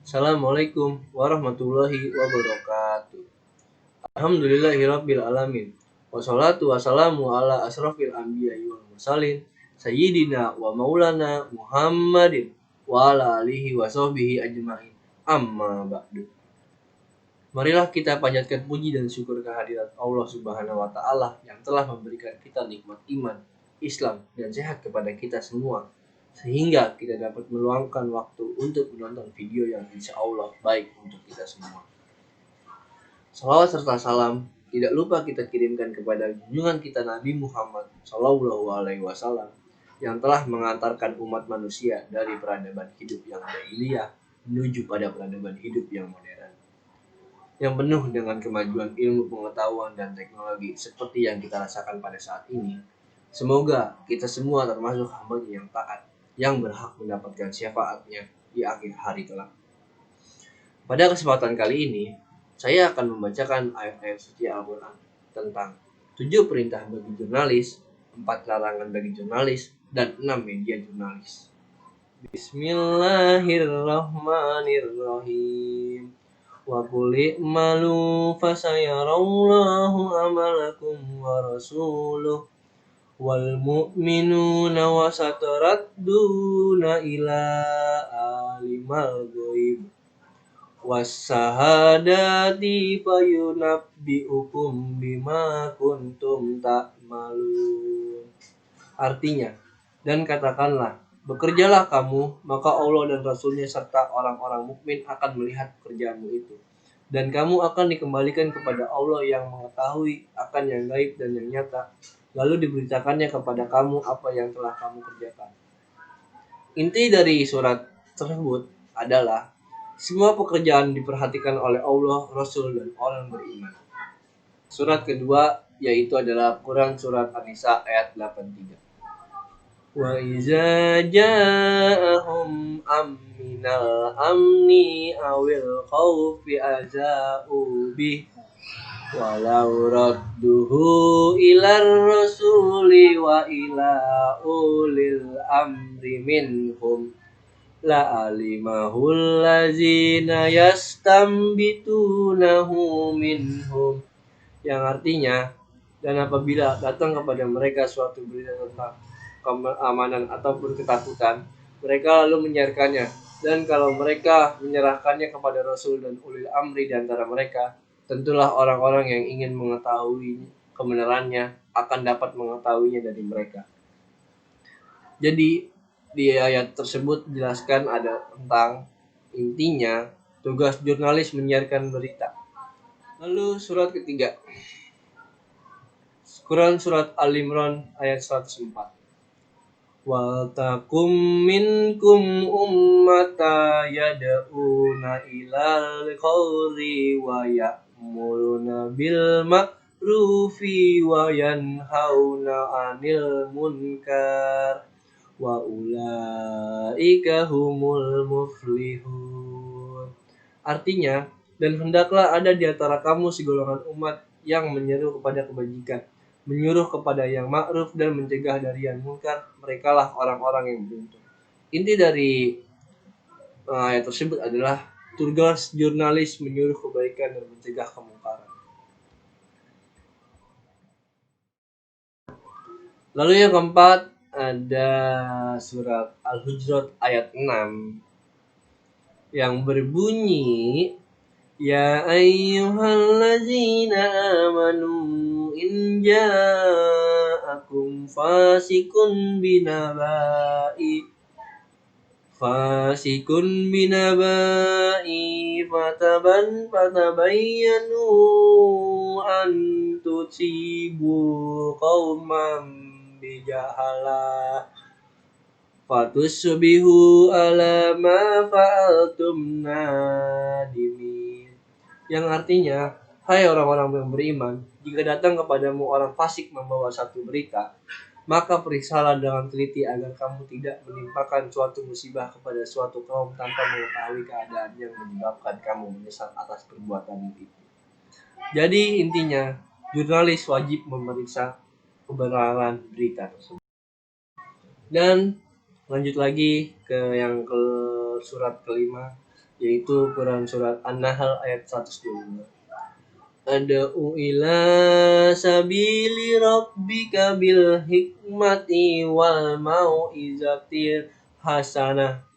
Assalamualaikum warahmatullahi wabarakatuh. Alhamdulillahirabbil alamin. Wassalatu wassalamu ala asrofil anbiya'i wal mursalin sayyidina wa maulana Muhammadin wa ala alihi wa sahbihi ajma'in. Amma ba'du. Marilah kita panjatkan puji dan syukur kehadirat Allah Subhanahu wa taala yang telah memberikan kita nikmat iman, Islam dan sehat kepada kita semua, sehingga kita dapat meluangkan waktu untuk menonton video yang insya Allah baik untuk kita semua. Salawat serta salam tidak lupa kita kirimkan kepada junjungan kita Nabi Muhammad SAW yang telah mengantarkan umat manusia dari peradaban hidup yang jahiliyah menuju pada peradaban hidup yang modern, yang penuh dengan kemajuan ilmu pengetahuan dan teknologi seperti yang kita rasakan pada saat ini. Semoga kita semua termasuk hamba-Nya yang taat, yang berhak mendapatkan syafaat-Nya di akhir hari kelak. Pada kesempatan kali ini, saya akan membacakan ayat-ayat suci Al-Quran tentang 7 perintah bagi jurnalis, 4 larangan bagi jurnalis, dan 6 media jurnalis. Bismillahirrahmanirrahim. Wa qul i'malu fasayarallahu amalakum wa rasuluh wal mu'minuna wa sataradduna ila alimal ghaib wassahadati fayunabbi'ukum bima kuntum ta'malun. Artinya, dan katakanlah, bekerjalah kamu, maka Allah dan Rasulnya serta orang-orang mukmin akan melihat pekerjaanmu itu. Dan kamu akan dikembalikan kepada Allah yang mengetahui akan yang gaib dan yang nyata, lalu diberitakannya kepada kamu apa yang telah kamu kerjakan. Inti dari surat tersebut adalah semua pekerjaan diperhatikan oleh Allah, Rasul, dan orang beriman. Surat kedua yaitu adalah Quran surat An-Nisa ayat 83. Wa iza ja'ahum minal amni awil khawfi aza'u bih walau radduhu ilar rasuli wa ila ulil amri minhum la alimahul lazina yastambitunahu minhum, yang artinya, dan apabila datang kepada mereka suatu berita tentang keamanan ataupun ketakutan, mereka lalu menyiarkannya, dan kalau mereka menyerahkannya kepada Rasul dan ulil amri di antara mereka, tentulah orang-orang yang ingin mengetahui kebenarannya akan dapat mengetahuinya dari mereka. Jadi di ayat tersebut dijelaskan ada tentang intinya tugas jurnalis menyiarkan berita. Lalu surat ketiga, Quran surat Al-Imran ayat 104. Wa takum minkum ummata yad'una ilal khairi wa ya'muruna bil ma'rufi wa yanhauna 'anil munkar wa ulaika humul muflihun. Artinya, dan hendaklah ada di antara kamu segolongan umat yang menyeru kepada kebajikan, menyuruh kepada yang ma'ruf dan mencegah dari yang munkar. Merekalah orang-orang yang beruntung. Inti dari ayat tersebut adalah tugas jurnalis menyuruh kebaikan dan mencegah kemungkaran. Lalu yang keempat ada surat Al-Hujurat ayat 6 yang berbunyi, ya ayyuhallazina amanu in ja'akum fasikun binaba'i fatabayyanu an tusibu qauman bijahalah fatusbihu ala ma fa'altum nadimin, yang artinya, hai orang-orang yang beriman, jika datang kepadamu orang fasik membawa satu berita, maka periksalah dengan teliti agar kamu tidak menimpakan suatu musibah kepada suatu kaum tanpa mengetahui keadaan yang menyebabkan kamu menyesal atas perbuatan itu. Jadi intinya, jurnalis wajib memeriksa kebenaran berita tersebut. Dan lanjut lagi ke yang ke surat kelima, yaitu Quran surat An-Nahl ayat 125. Ad'u ila sabili rabbika bil hikmati wal mau'izatil hasanah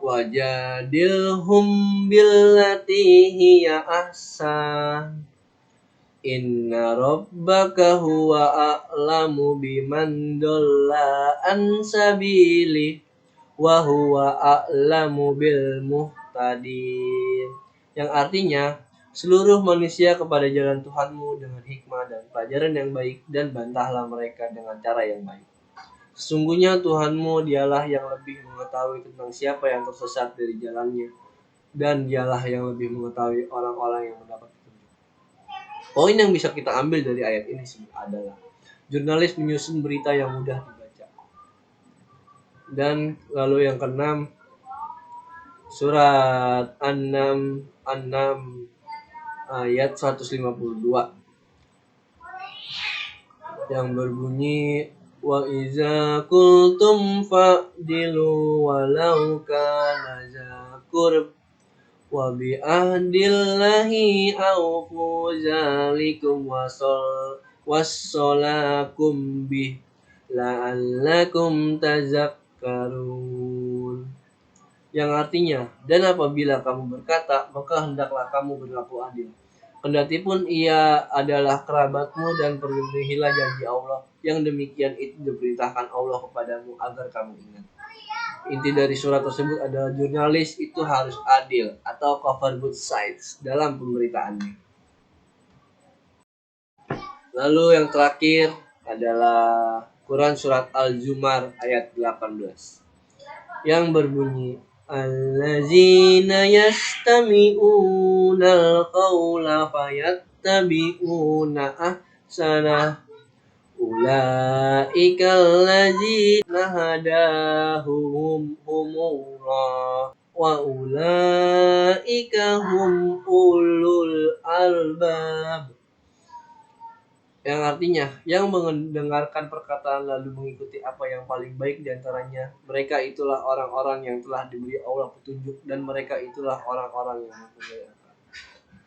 wajadilhum billati hiya ahsan inna rabbaka huwa a'lamu biman dhalla an sabili wa huwa a'lamu bil muhtadin. Yang artinya, seluruh manusia kepada jalan Tuhanmu dengan hikmah dan pelajaran yang baik, dan bantahlah mereka dengan cara yang baik. Sesungguhnya Tuhanmu dialah yang lebih mengetahui tentang siapa yang tersesat dari jalannya, dan dialah yang lebih mengetahui orang-orang yang mendapat petunjuk. Poin yang bisa kita ambil dari ayat ini adalah jurnalis menyusun berita yang mudah dibaca. Dan lalu yang keenam, surat An-Nam ayat 152 yang berbunyi wa iza qultum fa'dilu walau kana zakur wa bi ahdillahi awfu zalikum wassalakum bih la'allakum tazakkarun. Yang artinya, dan apabila kamu berkata, maka hendaklah kamu berlaku adil. Kendatipun ia adalah kerabatmu, dan penuhilah janji Allah. Yang demikian itu diperintahkan Allah kepadamu agar kamu ingat. Inti dari surat tersebut adalah jurnalis itu harus adil atau cover both sides dalam pemberitaannya. Lalu yang terakhir adalah Quran surat Al-Zumar ayat 18 yang berbunyi allazina yastami'unal qawla fayattabi'una ahsanah ulaika allazina hadahumullah wa ulaika hum ulul albab. Yang artinya, yang mendengarkan perkataan lalu mengikuti apa yang paling baik diantaranya, mereka itulah orang-orang yang telah diberi Allah petunjuk, dan mereka itulah orang-orang yang mempunyai akal.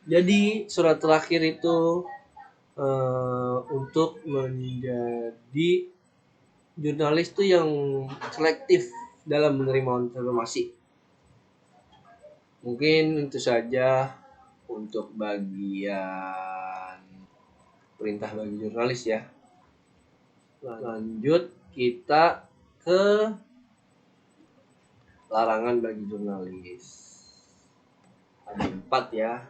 Jadi surat terakhir itu untuk menjadi jurnalis itu yang selektif dalam menerima informasi. Mungkin itu saja untuk bagian perintah bagi jurnalis ya. Lanjut kita ke larangan bagi jurnalis. Ada 4 ya.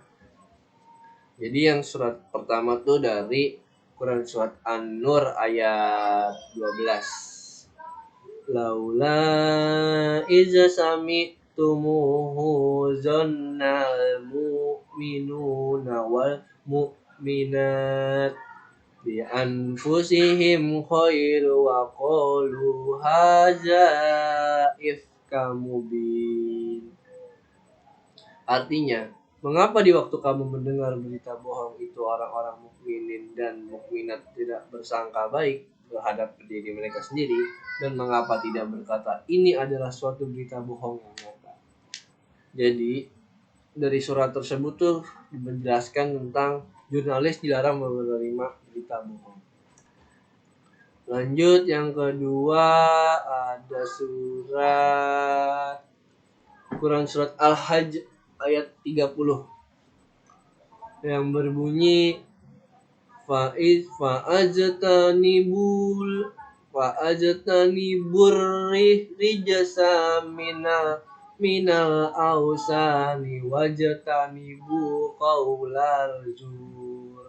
Jadi yang surat pertama tuh dari Quran surat An-Nur ayat 12. Laula iza sami'tumuhu zannal mu'minuna wal mu'minat bi anfusihim khairu wa qalu haza ifkam mubin. Artinya, mengapa di waktu kamu mendengar berita bohong itu orang-orang mukminin dan mukminat tidak bersangka baik terhadap diri mereka sendiri, dan mengapa tidak berkata ini adalah suatu berita bohong yang nyata. Jadi dari surat tersebut tuh menjelaskan tentang jurnalis dilarang menerima berita bohong. Lanjut yang kedua ada surat Quran surat Al-Hajj ayat 30 yang berbunyi fa'ajtanibur rijasa minal ausani wajtanibu qaulal zur.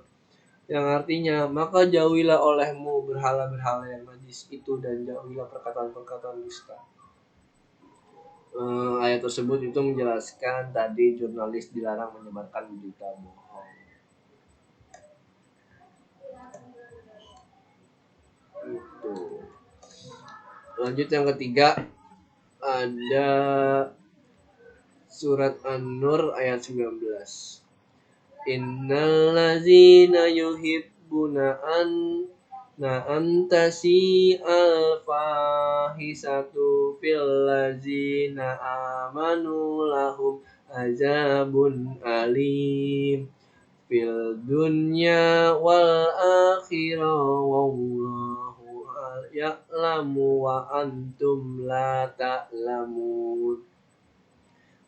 Yang artinya, maka jauhilah olehmu berhala-berhala yang najis itu, dan jauhilah perkataan-perkataan dusta. Ayat tersebut itu menjelaskan tadi jurnalis dilarang menyebarkan berita bohong. Itu. Lanjut yang ketiga ada surat An-Nur ayat 19. Innal ladzina yuhibbuna antasi al-fahisatu fil ladzina amanu lahum azabun alim fil dunya wal akhirah wallahu ya'lamu wa antum la ta'lamun.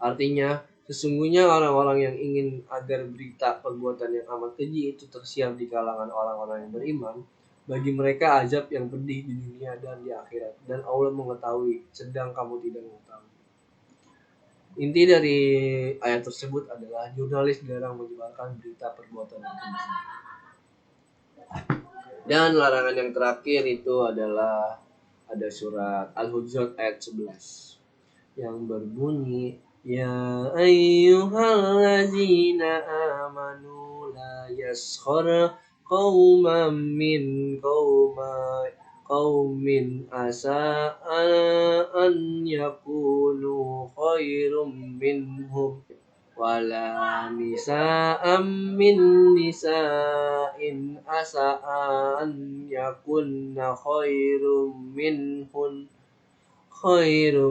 Artinya, sesungguhnya orang-orang yang ingin agar berita perbuatan yang amat keji itu tersiar di kalangan orang-orang yang beriman, bagi mereka azab yang pedih di dunia dan di akhirat, dan Allah mengetahui, sedang kamu tidak mengetahui. Inti dari ayat tersebut adalah jurnalis dilarang menyebarkan berita perbuatan yang keji. Dan larangan yang terakhir itu adalah ada surat Al-Hujurat ayat 11 yang berbunyi, Ya ayyuhallazina amanu la yaskhar qauman min qaumin asa an yakunu khairum minhum wala nisa'am min nisa'in asa an yakunna khairu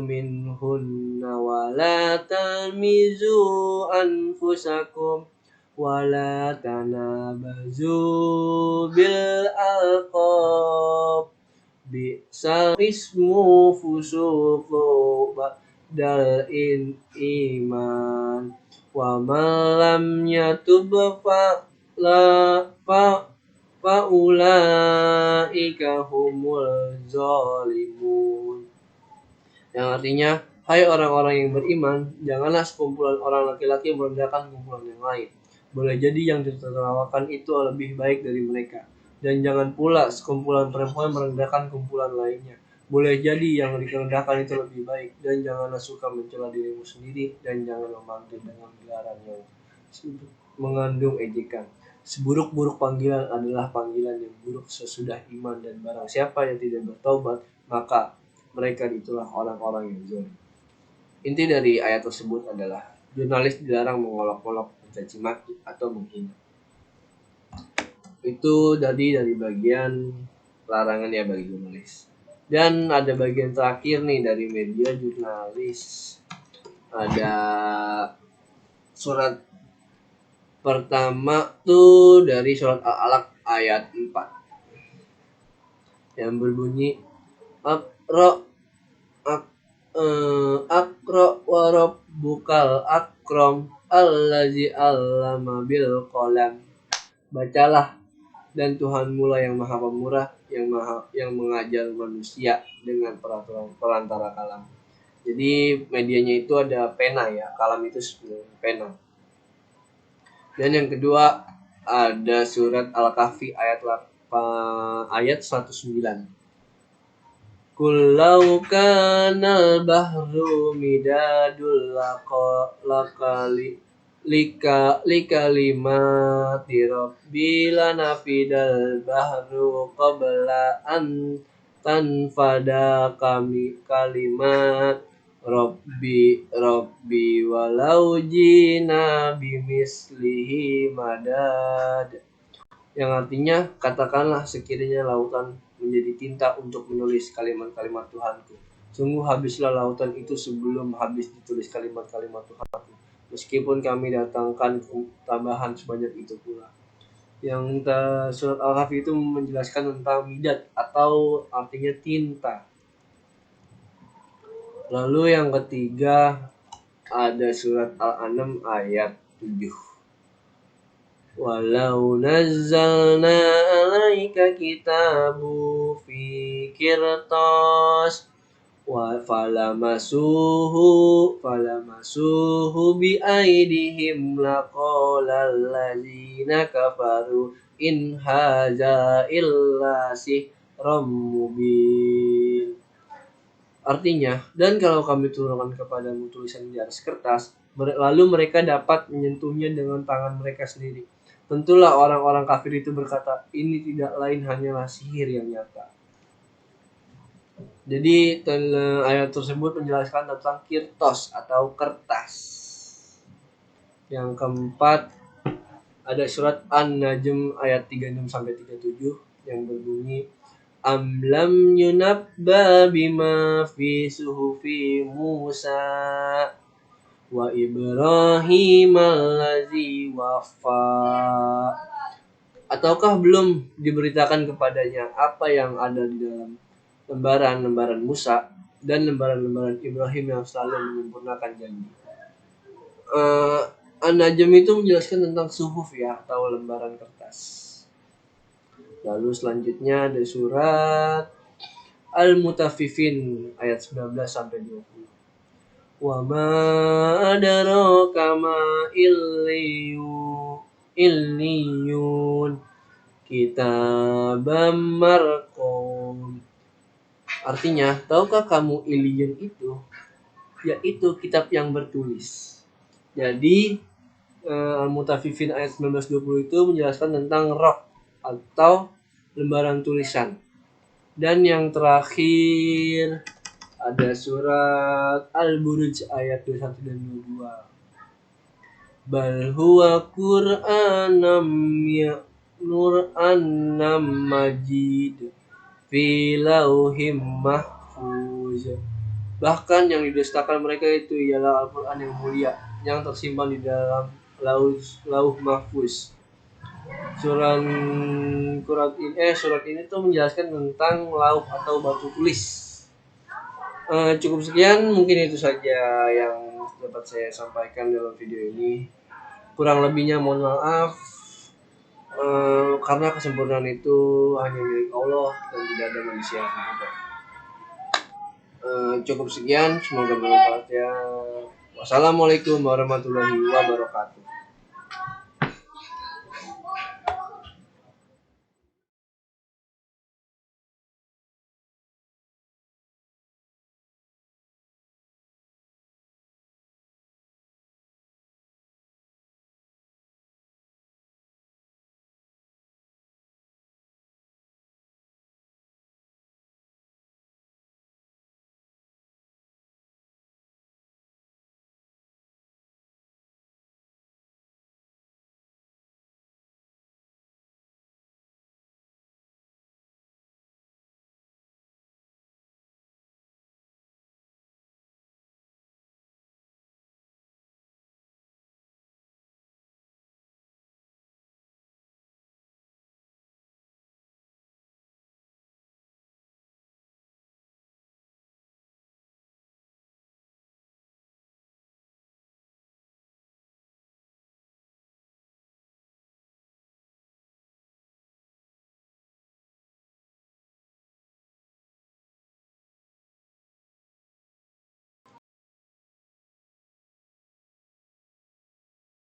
minhunna wala talmizu anfusakum wala tanabazu bil alqab bi'sal ismu fusuqu ba'dal iman wa man lam yatub fa ulaika humul zalimun. Yang artinya, hai orang-orang yang beriman, janganlah sekumpulan orang laki-laki merendahkan kumpulan yang lain. Boleh jadi yang ditertawakan itu lebih baik dari mereka. Dan jangan pula sekumpulan perempuan merendahkan kumpulan lainnya. Boleh jadi yang direndahkan itu lebih baik. Dan janganlah suka mencela dirimu sendiri. Dan jangan memanggil dengan gelaran yang mengandung ejekan. Seburuk-buruk panggilan adalah panggilan yang buruk sesudah iman. Dan barang siapa yang tidak bertaubat, maka mereka itulah orang-orang yang zalim. Inti dari ayat tersebut adalah jurnalis dilarang mengolok-olok, mencaci maki atau menghina. Itu dari bagian larangan ya bagi jurnalis. Dan ada bagian terakhir nih dari media jurnalis. Ada surat pertama tuh dari surat Al-Alaq ayat 4 yang berbunyi Akra wa rabbukal akram allazi allama bil qalam. Bacalah, dan Tuhanmu lah yang maha pemurah, yang mengajar manusia dengan perantara kalam. Jadi medianya itu ada pena ya, kalam itu sebenarnya pena. Dan yang kedua ada surat Al-Kahfi ayat 109. Kullau kanal bahru midadul likalimati rabbi lanafidal bahru qabla an tanfada kalimat rabbi walau jina bimislihi madad. Yang artinya, katakanlah sekiranya lautan menjadi tinta untuk menulis kalimat-kalimat Tuhanku. Sungguh habislah lautan itu sebelum habis ditulis kalimat-kalimat Tuhanku. Meskipun kami datangkan tambahan sebanyak itu pula. Yang surat Al-Kahfi itu menjelaskan tentang midad atau artinya tinta. Lalu yang ketiga ada surat Al-An'am ayat 7. Walau nazzalna alaika kitabu fi qirtas wa falamasuhu bi aidihim laqala allazina kafaru in hadza illa sihrun mubin. Artinya, dan kalau kami turunkan kepadamu tulisan di atas kertas, lalu mereka dapat menyentuhnya dengan tangan mereka sendiri. Tentulah orang-orang kafir itu berkata, ini tidak lain hanyalah sihir yang nyata. Jadi ayat tersebut menjelaskan tentang kirtos atau kertas. Yang keempat ada surat An-Najm ayat 36-37 yang berbunyi Am lam yunabba bima fi suhufi Musa wa Ibrahim allazi waffa. Ataukah belum diberitakan kepadanya apa yang ada di dalam lembaran-lembaran Musa dan lembaran-lembaran Ibrahim yang selalu menyempurnakan janji. An-Najm itu menjelaskan tentang suhuf ya, atau lembaran kertas. Lalu selanjutnya ada surat Al-Mutaffifin ayat 19 sampai 20. Wa ma adraka ma illiyun kitabam marqum. Artinya, tahukah kamu Illiyun itu? Yaitu kitab yang bertulis. Jadi Al-Mutaffifin ayat 19-20 itu menjelaskan tentang roh atau lembaran tulisan. Dan yang terakhir ada surat Al-Buruj ayat 21 dan 22. Bal huwa Qur'anam majid fi lauhim mahfuz. Bahkan yang didustakan mereka itu ialah Al-Quran yang mulia yang tersimpan di dalam lauh mahfuz. Surat ini tuh menjelaskan tentang lauh atau batu tulis. Cukup sekian, mungkin itu saja yang dapat saya sampaikan dalam video ini. Kurang lebihnya mohon maaf, karena kesempurnaan itu hanya milik Allah dan tidak ada manusia yang sempurna. Cukup sekian, semoga bermanfaat ya. Wassalamualaikum warahmatullahi wabarakatuh.